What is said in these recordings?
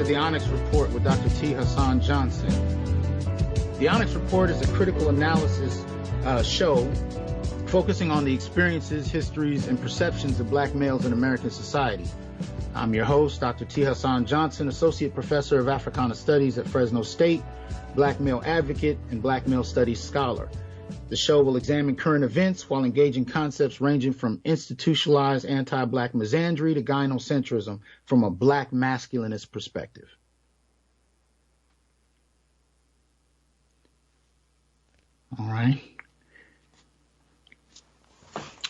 to the Onyx Report with Dr. T. Hasan Johnson. The Onyx Report is a critical analysis show focusing on the experiences, histories, and perceptions of black males in American society. I'm your host, Dr. T. Hasan Johnson, Associate Professor of Africana Studies at Fresno State, black male advocate, and black male studies scholar. The show will examine current events while engaging concepts ranging from institutionalized anti-black misandry to gynocentrism from a black masculinist perspective. All right.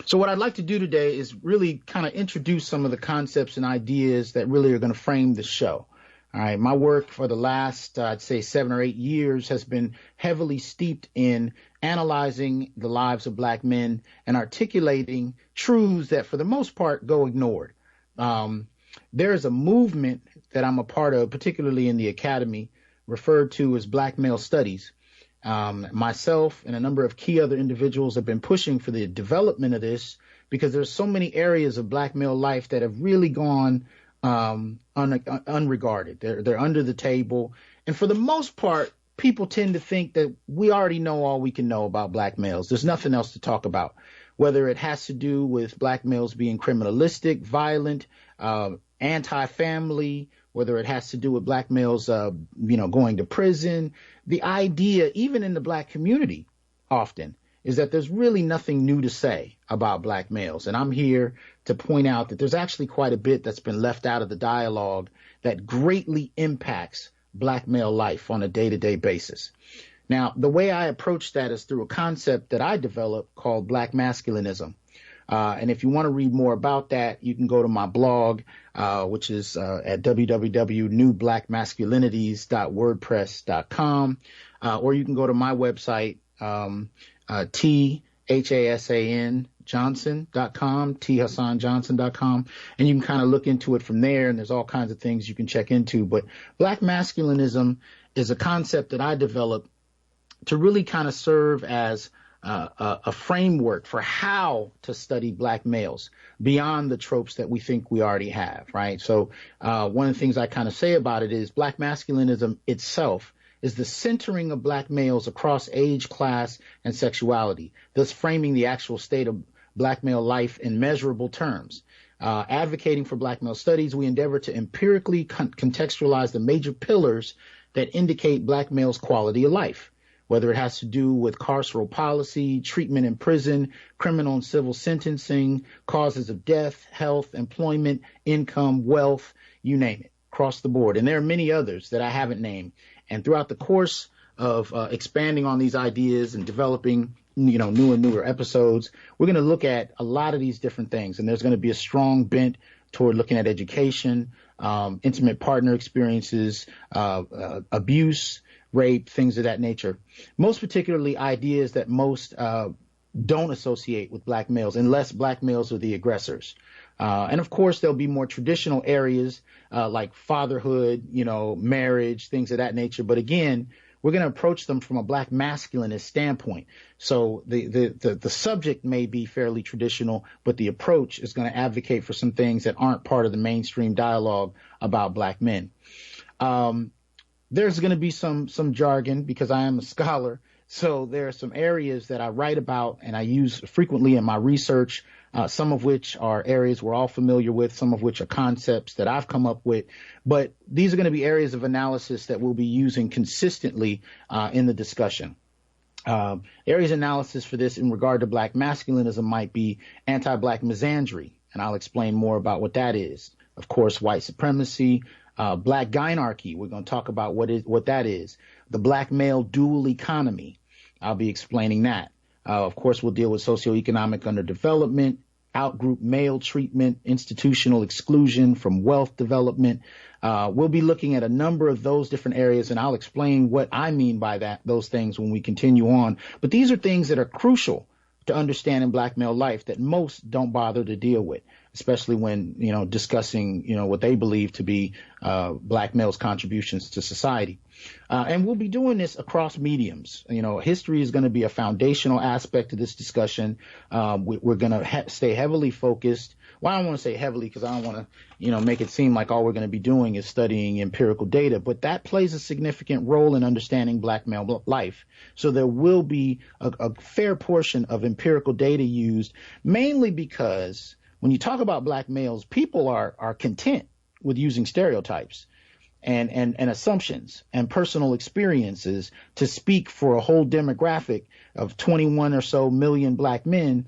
So what I'd like to do today is really kind of introduce some of the concepts and ideas that really are going to frame the show. All right. My work for the last, I'd say 7 or 8 years has been heavily steeped in analyzing the lives of black men and articulating truths that for the most part go ignored. There is a movement that I'm a part of, particularly in the academy, referred to as black male studies. Myself and a number of key other individuals have been pushing for the development of this because there's so many areas of black male life that have really gone unregarded. They're under the table. And for the most part, people tend to think that we already know all we can know about black males. There's nothing else to talk about, whether it has to do with black males being criminalistic, violent, anti-family, whether it has to do with black males, going to prison. The idea, even in the black community, often is that there's really nothing new to say about black males. And I'm here to point out that there's actually quite a bit that's been left out of the dialogue that greatly impacts black male life on a day-to-day basis. Now, the way I approach that is through a concept that I developed called black masculinism. And if you want to read more about that, you can go to my blog, which is at www.newblackmasculinities.wordpress.com, or you can go to my website, THASAN Johnson.com, THasanJohnson.com, and you can kind of look into it from there, and there's all kinds of things you can check into. But black masculinism is a concept that I developed to really kind of serve as a framework for how to study black males beyond the tropes that we think we already have, right? So one of the things I kind of say about it is black masculinism itself is the centering of black males across age, class, and sexuality, thus framing the actual state of black male life in measurable terms. Advocating for black male studies, we endeavor to empirically contextualize the major pillars that indicate black males' quality of life, whether it has to do with carceral policy, treatment in prison, criminal and civil sentencing, causes of death, health, employment, income, wealth, you name it, across the board. And there are many others that I haven't named. And throughout the course of expanding on these ideas and developing, new and newer episodes, we're going to look at a lot of these different things. And there's going to be a strong bent toward looking at education, intimate partner experiences, abuse, rape, things of that nature. Most particularly ideas that most don't associate with black males unless black males are the aggressors. And of course, there'll be more traditional areas like fatherhood, marriage, things of that nature. But again, we're going to approach them from a black masculinist standpoint. So the subject may be fairly traditional, but the approach is going to advocate for some things that aren't part of the mainstream dialogue about black men. There's going to be some jargon because I am a scholar. So there are some areas that I write about and I use frequently in my research, some of which are areas we're all familiar with, some of which are concepts that I've come up with. But these are going to be areas of analysis that we'll be using consistently in the discussion. Areas of analysis for this in regard to black masculinism might be anti-black misandry, and I'll explain more about what that is. Of course, white supremacy, black gynarchy. We're going to talk about what that is. The black male dual economy. I'll be explaining that. Of course, we'll deal with socioeconomic underdevelopment, outgroup male treatment, institutional exclusion from wealth development. We'll be looking at a number of those different areas, and I'll explain what I mean by those things when we continue on. But these are things that are crucial to understanding black male life that most don't bother to deal with, especially when, discussing, what they believe to be black males' contributions to society. And we'll be doing this across mediums. History is going to be a foundational aspect of this discussion. We're going to stay heavily focused well, I don't want to say heavily because I don't want to, make it seem like all we're going to be doing is studying empirical data, but that plays a significant role in understanding black male life. So there will be a fair portion of empirical data used, mainly because when you talk about black males, people are content with using stereotypes and assumptions and personal experiences to speak for a whole demographic of 21 or so million black men,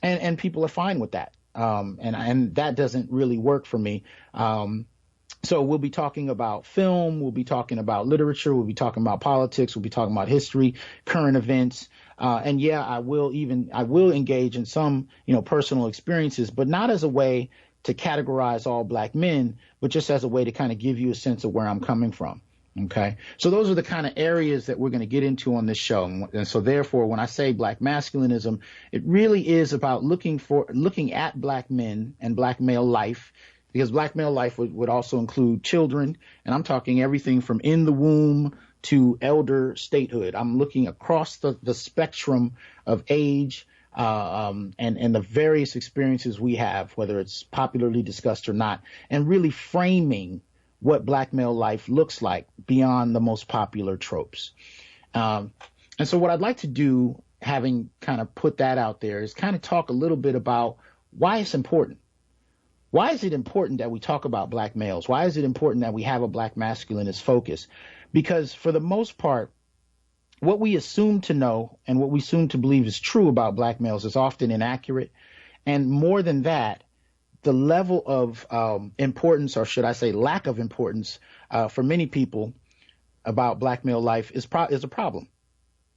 and people are fine with that. And that doesn't really work for me. So we'll be talking about film, we'll be talking about literature, we'll be talking about politics, we'll be talking about history, current events. And yeah, I will engage in some, personal experiences, but not as a way to categorize all black men, but just as a way to kind of give you a sense of where I'm coming from. Okay. So those are the kind of areas that we're going to get into on this show. And so therefore, when I say black masculinism, it really is about looking at black men and black male life, because black male life would also include children. And I'm talking everything from in the womb to elder statehood. I'm looking across the spectrum of age, and the various experiences we have, whether it's popularly discussed or not, and really framing what black male life looks like beyond the most popular tropes. And so what I'd like to do, having kind of put that out there, is kind of talk a little bit about why it's important. Why is it important that we talk about black males? Why is it important that we have a black masculinist focus? Because for the most part, what we assume to know and what we assume to believe is true about black males is often inaccurate. And more than that, the level of importance, or should I say lack of importance, for many people about black male life is a problem.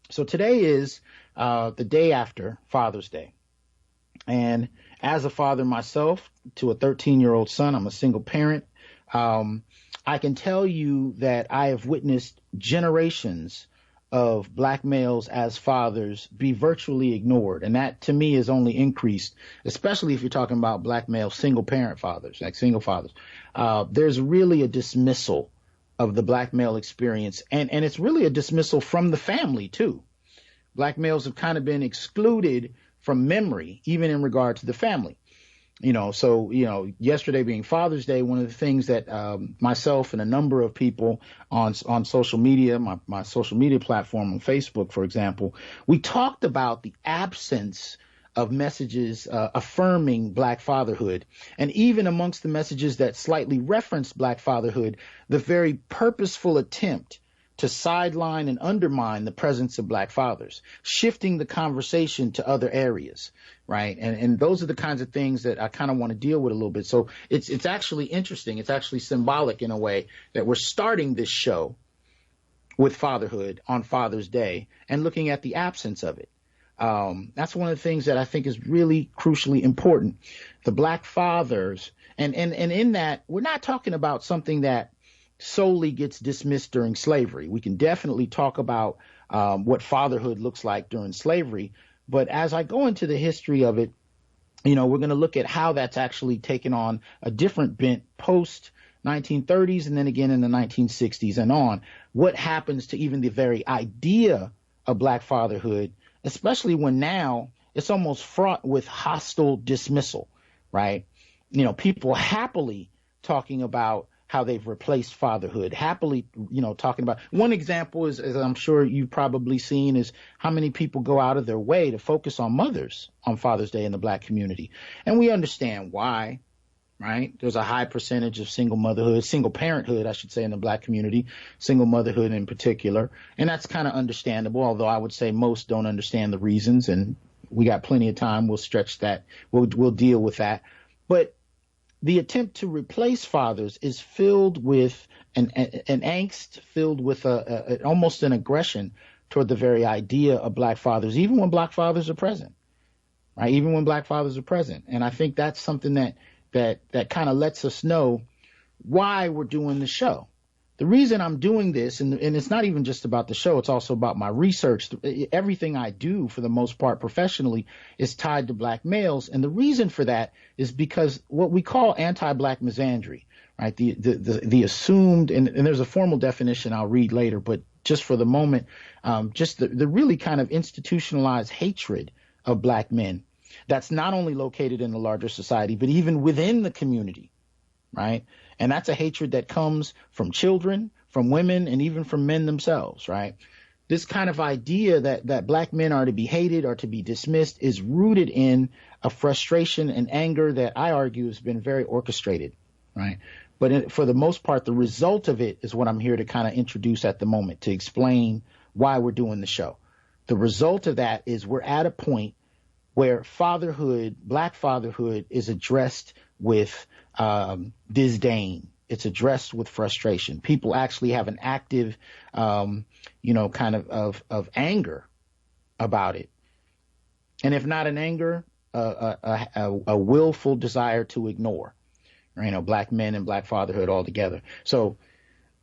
So today is the day after Father's Day. And as a father myself to a 13-year-old son, I'm a single parent. I can tell you that I have witnessed generations of black males as fathers be virtually ignored. And that to me is only increased, especially if you're talking about black male single parent fathers, like single fathers. There's really a dismissal of the black male experience. And it's really a dismissal from the family too. Black males have kind of been excluded from memory, even in regard to the family. So, yesterday being Father's Day, one of the things that myself and a number of people on social media, my social media platform on Facebook, for example, we talked about the absence of messages affirming black fatherhood. And even amongst the messages that slightly referenced black fatherhood, the very purposeful attempt to sideline and undermine the presence of black fathers, shifting the conversation to other areas, right? And those are the kinds of things that I kind of want to deal with a little bit. So it's actually interesting. It's actually symbolic in a way that we're starting this show with fatherhood on Father's Day and looking at the absence of it. That's one of the things that I think is really crucially important. The black fathers, and in that, we're not talking about something that solely gets dismissed during slavery. We can definitely talk about what fatherhood looks like during slavery. But as I go into the history of it, we're going to look at how that's actually taken on a different bent post 1930s and then again in the 1960s and on. What happens to even the very idea of black fatherhood, especially when now it's almost fraught with hostile dismissal, right? People happily talking about how they've replaced fatherhood, happily, talking about. One example is, as I'm sure you've probably seen, is how many people go out of their way to focus on mothers on Father's Day in the black community. And we understand why, right? There's a high percentage of single parenthood, I should say, in the black community, single motherhood in particular. And that's kind of understandable, although I would say most don't understand the reasons. And we got plenty of time. We'll stretch that. We'll deal with that. But the attempt to replace fathers is filled with an angst, filled with almost an aggression toward the very idea of black fathers, even when black fathers are present, right? Even when black fathers are present. And I think that's something that kind of lets us know why we're doing the show. The reason I'm doing this, and it's not even just about the show, it's also about my research. Everything I do, for the most part professionally, is tied to black males. And the reason for that is because what we call anti-black misandry, right? The assumed, and there's a formal definition I'll read later, but just for the moment, just the really kind of institutionalized hatred of black men that's not only located in the larger society, but even within the community, right? And that's a hatred that comes from children, from women, and even from men themselves, right? This kind of idea that black men are to be hated or to be dismissed is rooted in a frustration and anger that I argue has been very orchestrated, right? But for the most part, the result of it is what I'm here to kind of introduce at the moment to explain why we're doing the show. The result of that is we're at a point where fatherhood, black fatherhood, is addressed with disdain. It's addressed with frustration. People actually have an active, kind of anger about it. And if not an anger, a willful desire to ignore, black men and black fatherhood altogether. So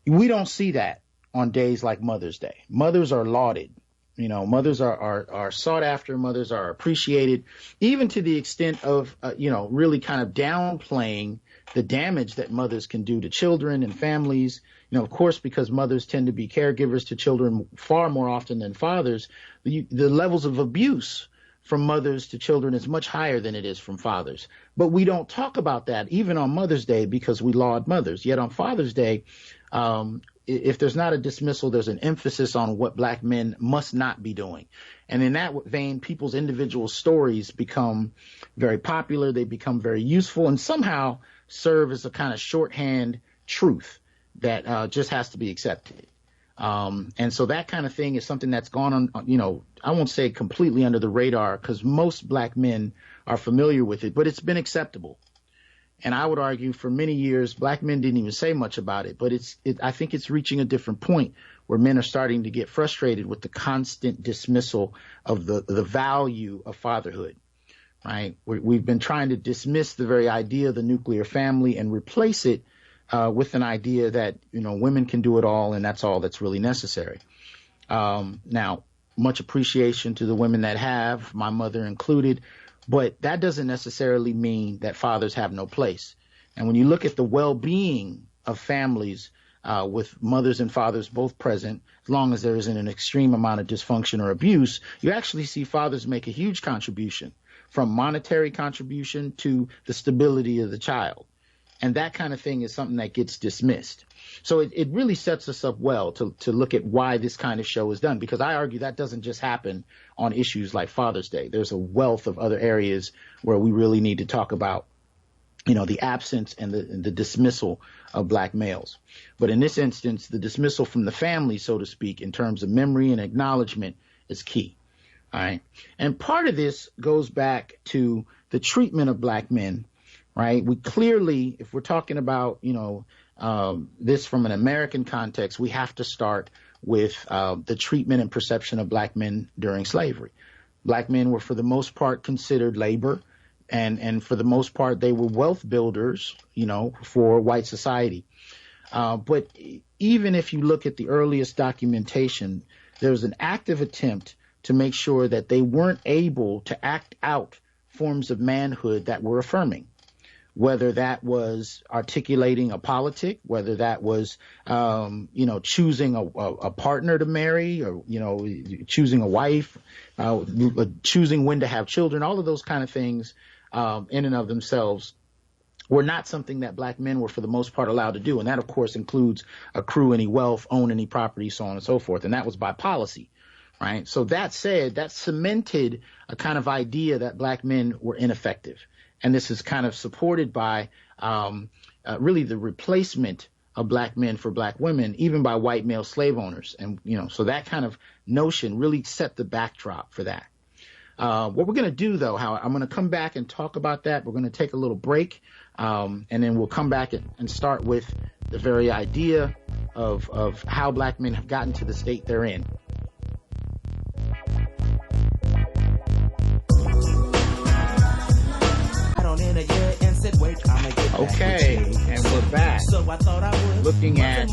we don't see that on days like Mother's Day. Mothers are lauded. Mothers are sought after. Mothers are appreciated, even to the extent of, really kind of downplaying the damage that mothers can do to children and families. Of course, because mothers tend to be caregivers to children far more often than fathers, the levels of abuse from mothers to children is much higher than it is from fathers. But we don't talk about that even on Mother's Day because we laud mothers. Yet on Father's Day, if there's not a dismissal, there's an emphasis on what black men must not be doing. And in that vein, people's individual stories become very popular. They become very useful and somehow serve as a kind of shorthand truth that just has to be accepted. And so that kind of thing is something that's gone on, I won't say completely under the radar because most black men are familiar with it, but it's been acceptable. And I would argue for many years, black men didn't even say much about it. But I think it's reaching a different point where men are starting to get frustrated with the constant dismissal of the value of fatherhood. Right. We've been trying to dismiss the very idea of the nuclear family and replace it with an idea that, women can do it all. And that's all that's really necessary. Now, much appreciation to the women that have, my mother included. But that doesn't necessarily mean that fathers have no place. And when you look at the well-being of families with mothers and fathers both present, as long as there isn't an extreme amount of dysfunction or abuse, you actually see fathers make a huge contribution, from monetary contribution to the stability of the child. And that kind of thing is something that gets dismissed. So it really sets us up well to look at why this kind of show is done, because I argue that doesn't just happen on issues like Father's Day. There's a wealth of other areas where we really need to talk about, the absence and the dismissal of black males. But in this instance, the dismissal from the family, so to speak, in terms of memory and acknowledgement is key. All right. And part of this goes back to the treatment of black men. Right. We clearly, if we're talking about, this from an American context, we have to start with the treatment and perception of black men during slavery. Black men were, for the most part, considered labor. And for the most part, they were wealth builders, for white society. But even if you look at the earliest documentation, there was an active attempt to make sure that they weren't able to act out forms of manhood that were affirming. Whether that was articulating a politic, whether that was, choosing a partner to marry, or, choosing a wife, choosing when to have children, all of those kind of things in and of themselves were not something that black men were, for the most part, allowed to do. And that, of course, includes accrue any wealth, own any property, so on and so forth. And that was by policy. Right. So that said, that cemented a kind of idea that black men were ineffective. And this is kind of supported by really the replacement of black men for black women, even by white male slave owners. And, so that kind of notion really set the backdrop for that. What we're going to do, though, I'm going to come back and talk about that. We're going to take a little break, and then we'll come back and start with the very idea of how black men have gotten to the state they're in. Okay, and we're back looking at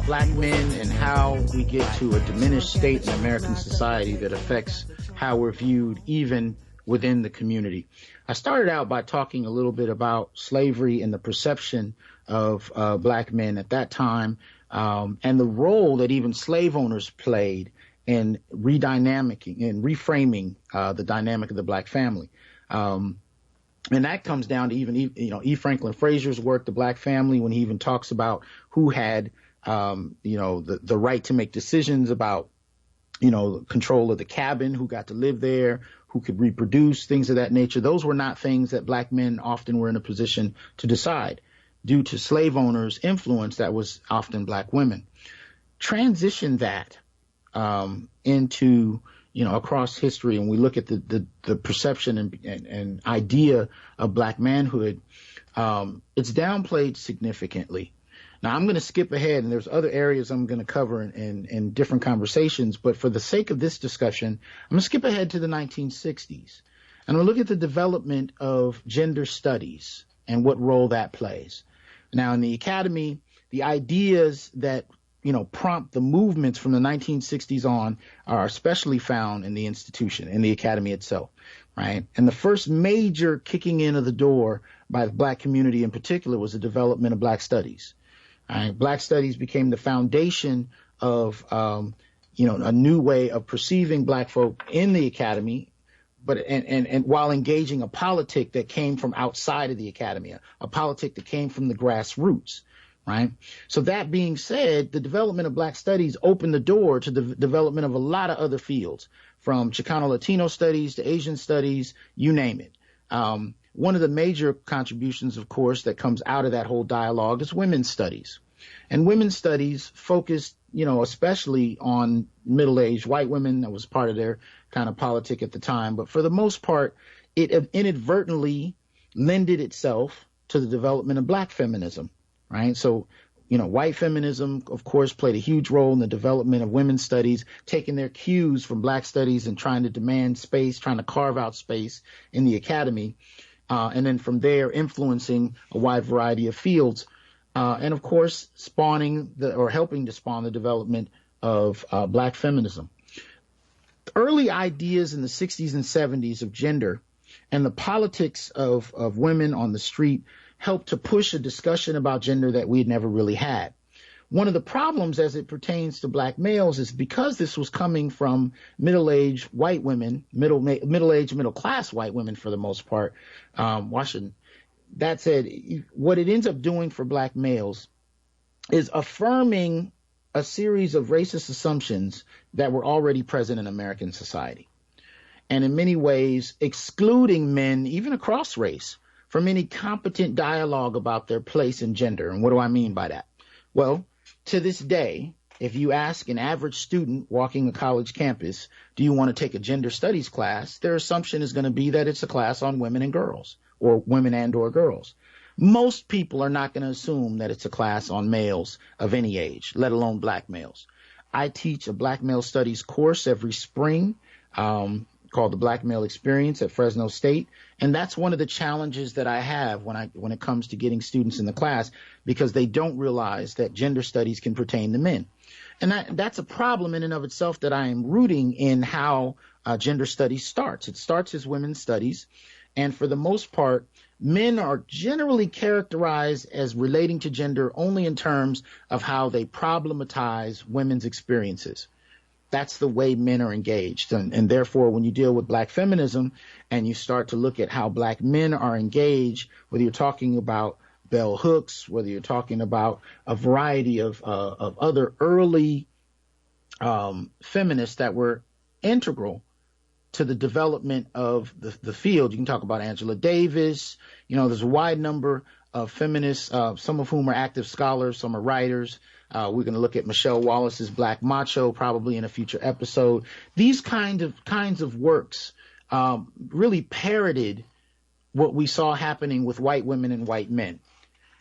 black men and how we get to a diminished state in American society that affects how we're viewed even within the community. I started out by talking a little bit about slavery and the perception of black men at that time, and the role that even slave owners played and redynamicing and reframing the dynamic of the black family. And that comes down to even, E. Franklin Frazier's work, The Black Family, when he even talks about who had, the right to make decisions about, control of the cabin, who got to live there, who could reproduce, things of that nature. Those were not things that black men often were in a position to decide due to slave owners' influence that was often black women. Transition that into, across history, and we look at the perception and idea of black manhood, it's downplayed significantly. Now, I'm going to skip ahead, and there's other areas I'm going to cover in different conversations, but for the sake of this discussion, I'm going to skip ahead to the 1960s. And I'm going to look at the development of gender studies and what role that plays. Now, in the academy, the ideas that prompt the movements from the 1960s on are especially found in the institution, in the academy itself, right? And the first major kicking in of the door by the black community in particular was the development of black studies. Right? Black studies became the foundation of, a new way of perceiving black folk in the academy, but and while engaging a politic that came from outside of the academy, a politic that came from the grassroots. Right. So that being said, the development of black studies opened the door to the development of a lot of other fields, from Chicano Latino studies to Asian studies, you name it. One of the major contributions, of course, that comes out of that whole dialogue is women's studies. And women's studies focused, especially on middle-aged white women. That was part of their kind of politic at the time. But for the most part, it inadvertently lended itself to the development of black feminism. Right. So, white feminism, of course, played a huge role in the development of women's studies, taking their cues from black studies and trying to demand space, trying to carve out space in the academy. And then from there, influencing a wide variety of fields. And, of course, helping to spawn the development of black feminism. Early ideas in the 60s and 70s of gender and the politics of women on the street helped to push a discussion about gender that we had never really had. One of the problems as it pertains to black males is because this was coming from middle-aged white women, middle-aged, middle-class white women for the most part, that said, what it ends up doing for black males is affirming a series of racist assumptions that were already present in American society. And in many ways, excluding men, even across race, from any competent dialogue about their place in gender. And what do I mean by that? Well, to this day, if you ask an average student walking a college campus, do you want to take a gender studies class? Their assumption is going to be that it's a class on women and girls, or women and or girls. Most people are not going to assume that it's a class on males of any age, let alone black males. I teach a black male studies course every spring, called the Black Male Experience at Fresno State. And that's one of the challenges that I have when it comes to getting students in the class, because they don't realize that gender studies can pertain to men. And that's a problem in and of itself that I am rooting in how gender studies starts. It starts as women's studies. And for the most part, men are generally characterized as relating to gender only in terms of how they problematize women's experiences. That's the way men are engaged. And therefore, when you deal with black feminism and you start to look at how black men are engaged, whether you're talking about bell hooks, whether you're talking about a variety of other early feminists that were integral to the development of the field. You can talk about Angela Davis. There's a wide number of feminists, some of whom are active scholars, some are writers. We're going to look at Michelle Wallace's Black Macho probably in a future episode. These kinds of works really parroted what we saw happening with white women and white men.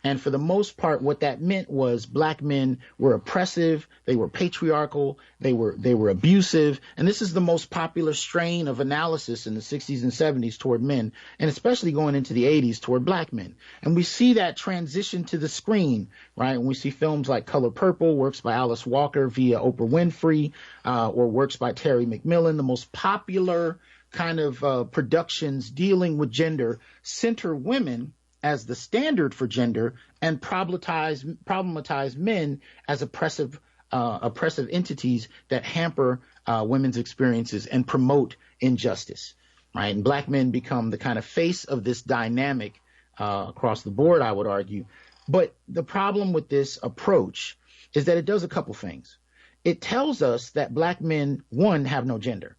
And for the most part, what that meant was black men were oppressive, they were patriarchal, they were abusive. And this is the most popular strain of analysis in the 60s and 70s toward men, and especially going into the 80s toward black men. And we see that transition to the screen, right? When we see films like Color Purple, works by Alice Walker via Oprah Winfrey, or works by Terry McMillan, the most popular kind of productions dealing with gender center women as the standard for gender and problematize men as oppressive entities that hamper women's experiences and promote injustice, right? And black men become the kind of face of this dynamic across the board, I would argue. But the problem with this approach is that it does a couple things. It tells us that black men, one, have no gender,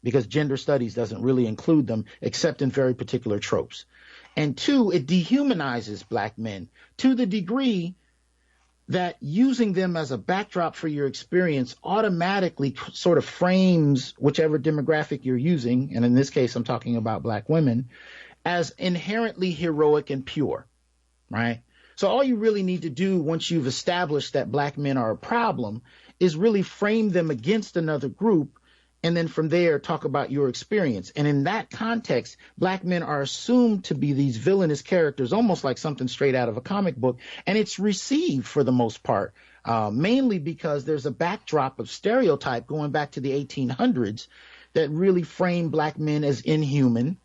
because gender studies doesn't really include them except in very particular tropes. And two, it dehumanizes black men to the degree that using them as a backdrop for your experience automatically sort of frames whichever demographic you're using, and in this case I'm talking about black women, as inherently heroic and pure, right? So all you really need to do once you've established that black men are a problem is really frame them against another group, and then from there talk about your experience. And in that context, black men are assumed to be these villainous characters, almost like something straight out of a comic book. And it's received for the most part, mainly because there's a backdrop of stereotype going back to the 1800s that really frame black men as inhuman,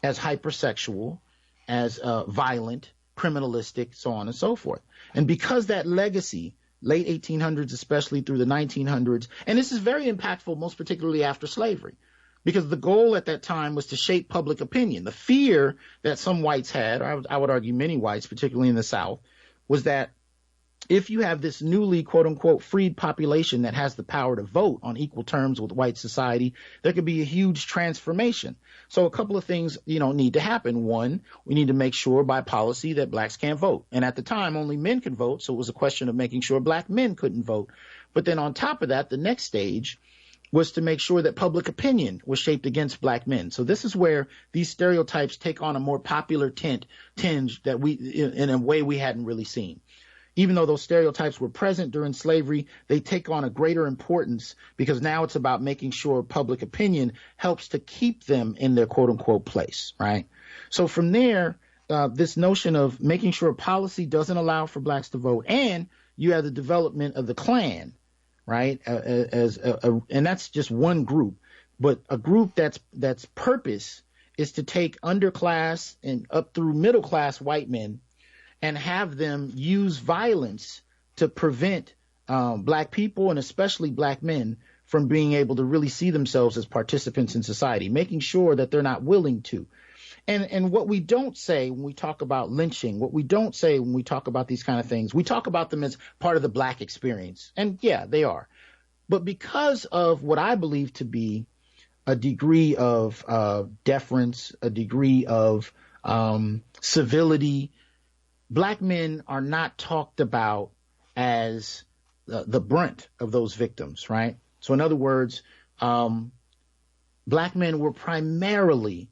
as hypersexual, as violent, criminalistic, so on and so forth. And because that legacy, late 1800s, especially through the 1900s. And this is very impactful, most particularly after slavery, because the goal at that time was to shape public opinion. The fear that some whites had, or I would argue many whites, particularly in the South, was that if you have this newly, quote unquote, freed population that has the power to vote on equal terms with white society, there could be a huge transformation. So a couple of things, need to happen. One, we need to make sure by policy that blacks can't vote. And at the time, only men could vote. So it was a question of making sure black men couldn't vote. But then on top of that, the next stage was to make sure that public opinion was shaped against black men. So this is where these stereotypes take on a more popular tinge that we, in a way we hadn't really seen. Even though those stereotypes were present during slavery, they take on a greater importance because now it's about making sure public opinion helps to keep them in their quote unquote place, right? So from there, this notion of making sure policy doesn't allow for blacks to vote, and you have the development of the Klan, right? And that's just one group, but a group that's purpose is to take underclass and up through middle class white men and have them use violence to prevent black people and especially black men from being able to really see themselves as participants in society, making sure that they're not willing to. And what we don't say when we talk about lynching, what we don't say when we talk about these kind of things, we talk about them as part of the black experience. And yeah, they are. But because of what I believe to be a degree of deference, a degree of civility, black men are not talked about as the brunt of those victims, right? So in other words, black men were primarily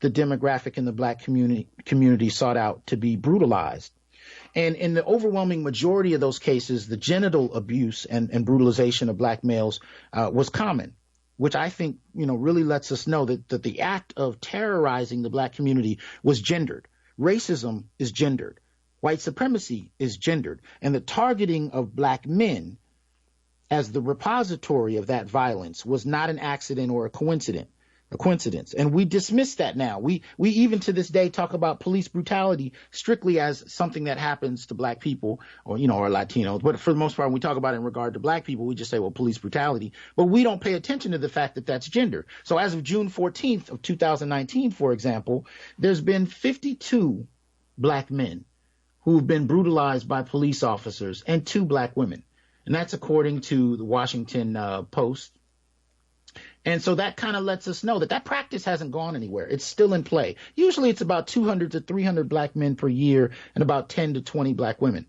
the demographic in the black community sought out to be brutalized. And in the overwhelming majority of those cases, the genital abuse and brutalization of black males was common, which I think, really lets us know that the act of terrorizing the black community was gendered. Racism is gendered. White supremacy is gendered, and the targeting of black men as the repository of that violence was not an accident or a coincidence. And we dismiss that now. We even to this day talk about police brutality strictly as something that happens to black people or Latinos. But for the most part, when we talk about it in regard to black people, we just say, well, police brutality. But we don't pay attention to the fact that that's gender. So as of June 14th of 2019, for example, there's been 52 black men who've been brutalized by police officers and 2 black women. And that's according to the Washington Post. And so that kind of lets us know that practice hasn't gone anywhere. It's still in play. Usually it's about 200 to 300 black men per year and about 10 to 20 black women.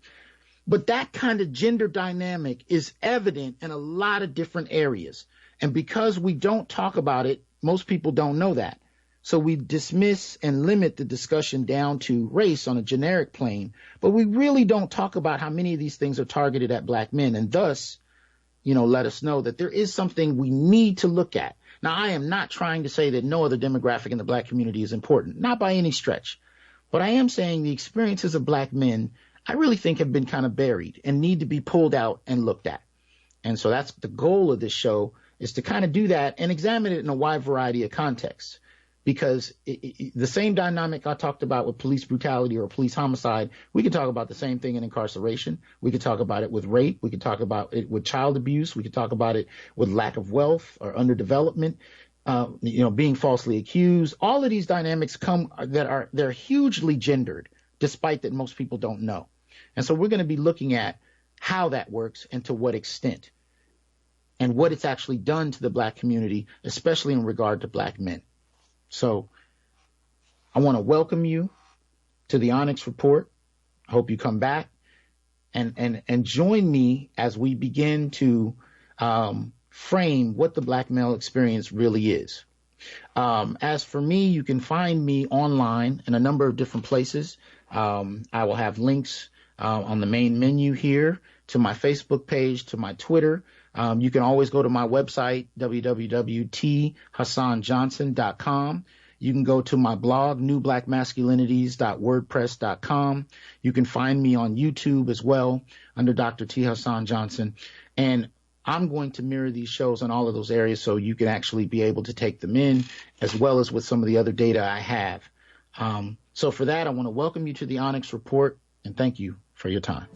But that kind of gender dynamic is evident in a lot of different areas. And because we don't talk about it, most people don't know that. So we dismiss and limit the discussion down to race on a generic plane, but we really don't talk about how many of these things are targeted at black men, and thus, let us know that there is something we need to look at. Now, I am not trying to say that no other demographic in the black community is important, not by any stretch, but I am saying the experiences of black men, I really think have been kind of buried and need to be pulled out and looked at. And so that's the goal of this show, is to kind of do that and examine it in a wide variety of contexts. because the same dynamic I talked about with police brutality or police homicide, we could talk about the same thing in incarceration. We could talk about it with rape. We could talk about it with child abuse. We could talk about it with lack of wealth or underdevelopment, being falsely accused. All of these dynamics they're hugely gendered, despite that most people don't know. And so we're going to be looking at how that works and to what extent, and what it's actually done to the Black community, especially in regard to Black men. So I want to welcome you to the Onyx Report. I hope you come back and join me as we begin to frame what the Black male experience really is. As for me, you can find me online in a number of different places. I will have links on the main menu here to my Facebook page, to my Twitter. You can always go to my website, www.thhasanjohnson.com. You can go to my blog, newblackmasculinities.wordpress.com. You can find me on YouTube as well under Dr. T. Hasan Johnson. And I'm going to mirror these shows on all of those areas so you can actually be able to take them in, as well as with some of the other data I have. So for that, I want to welcome you to the Onyx Report and thank you for your time.